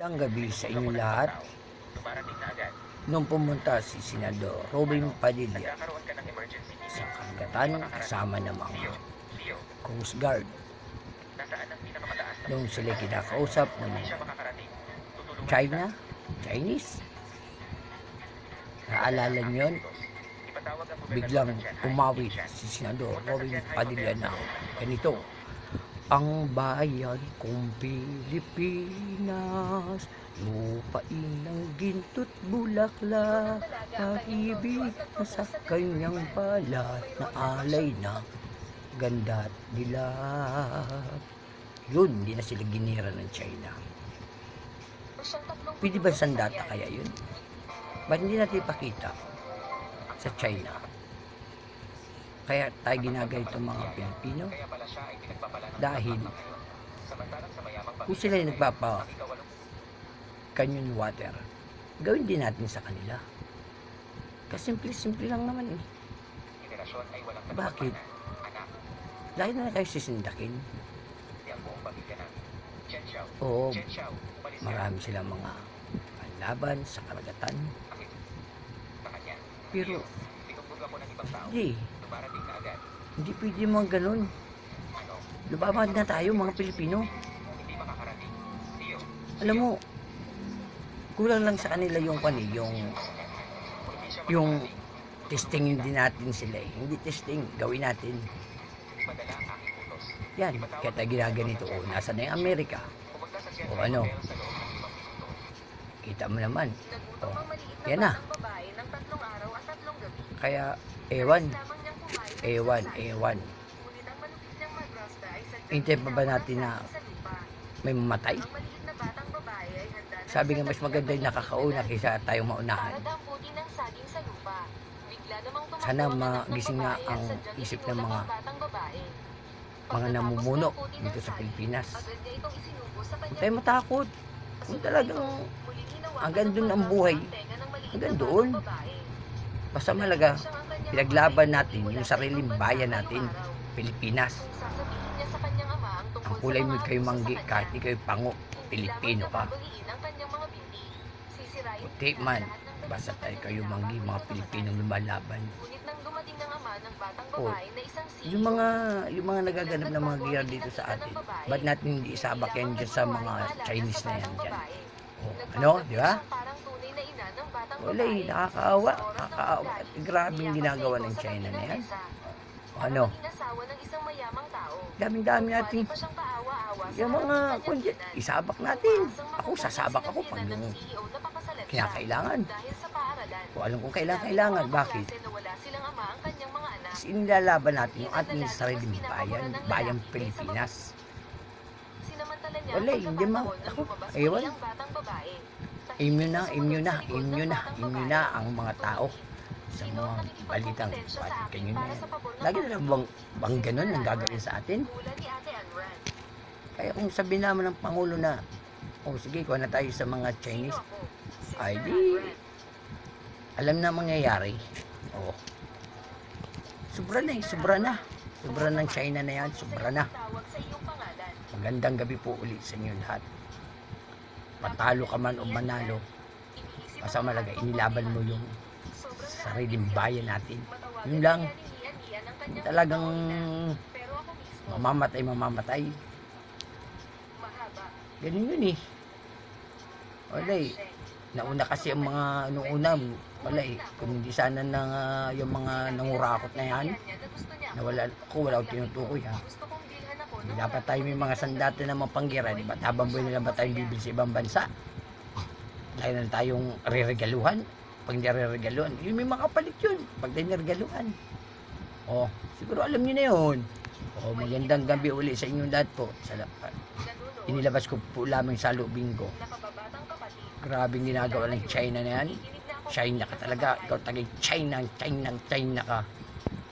Ang gabi sa inyo lahat. Nung pumunta si Senador Robin Padilla sa karagatan kasama ng mga Coast Guard, nung sila kinakausap ng Chinese, naalala nyo yun, biglang umawit si Senador Robin Padilla na ganito: ang bayan kong Pilipinas, lupain ng ginto't bulaklak, pag-ibig na sa kanyang balat, na alay na ganda't dilag. Yun, hindi na sila ginira ng China. Pwede ba sandata kaya yun? Ba't hindi natin ipakita sa China? Kaya tayo ginagalit ng mga Pilipino dahil kung sila yung nagpapa canyon water, gawin din natin sa kanila. Kasi simple lang naman eh. Bakit? Lagi na kayo sisindakin. Oo, marami silang mga laban sa karagatan. Pero hindi pwede mga ganun. Lumabad na tayo mga Pilipino. Alam mo, kulang lang sa kanila yung testing, hindi natin sila eh. Hindi testing, gawin natin. Yan, kaya tayo ginaganito. O, nasa na yung Amerika? O ano? Kita mo naman. O, yan na. Kaya, ewan. Hintay pa ba natin na may mamatay? Sabi nga mas maganda yung nakakauna kaysa tayong maunahan. Sana magising nga ang isip ng mga namumuno dito sa Pilipinas. Huwag tayo matakot. Kung talagang hanggang doon ang buhay, hanggang doon. Basta malaga, pinaglaban natin yung sariling bayan natin, Pilipinas. Ang kulay mo kayo manggi, kahit di kayo pango, Pilipino ka. Puti man, basta tayo kayo manggi, mga Pilipinong lumalaban. O, yung mga nagaganap na mga giyar dito sa atin, ba't natin hindi isabak yan dyan sa mga Chinese na yan dyan? O, ano, di ba? Wala eh, nakakaawa. Grabe yung ginagawa ng China na yan. O, ano? Daming-dami natin. Yung mga kundi, isabak natin. Ako, sasabak ako pag yung kinakailangan. O, alam kong kailangan. Bakit? Kasi inilalaban natin yung ating sariling bayan Pilipinas. Wala eh, hindi man. Ako, ewan. Immune na ang mga tao sa mga balitang kanyo na yan. Lagi na lang bang ganun ang gagawin sa atin? Kaya kung sabihin naman ng Pangulo na, sige, kuha na tayo sa mga Chinese, ay di, alam na mangyayari. Sobra ng China na yan, sobra na. Magandang gabi po ulit sa inyo lahat. Patalo ka man o manalo, basta malaga inilaban mo yung sariling bayan natin. Yun lang. Talagang mamamatay. Ganun yun eh. Wala eh. Nauna kasi ang mga nung una, wala eh. Kung hindi sana yung mga nangurakot na yan, wala akong tinutukoy ha. Hindi dapat tayo may mga sandata na mapanggira, di ba? Habang buhay nila ba tayong bibili sa ibang bansa? Dahil na tayong re-regaluhan. Pag hindi re-regaluhan, yun may makapalit yun. Pag tayo regaluhan. Siguro alam niyo na yun. Magandang gabi uli sa inyong lahat po. Inilabas ko po lamang sa lubing ko. Grabing ginagawa ng China na yan. China ka talaga. Ikaw tagay China ka.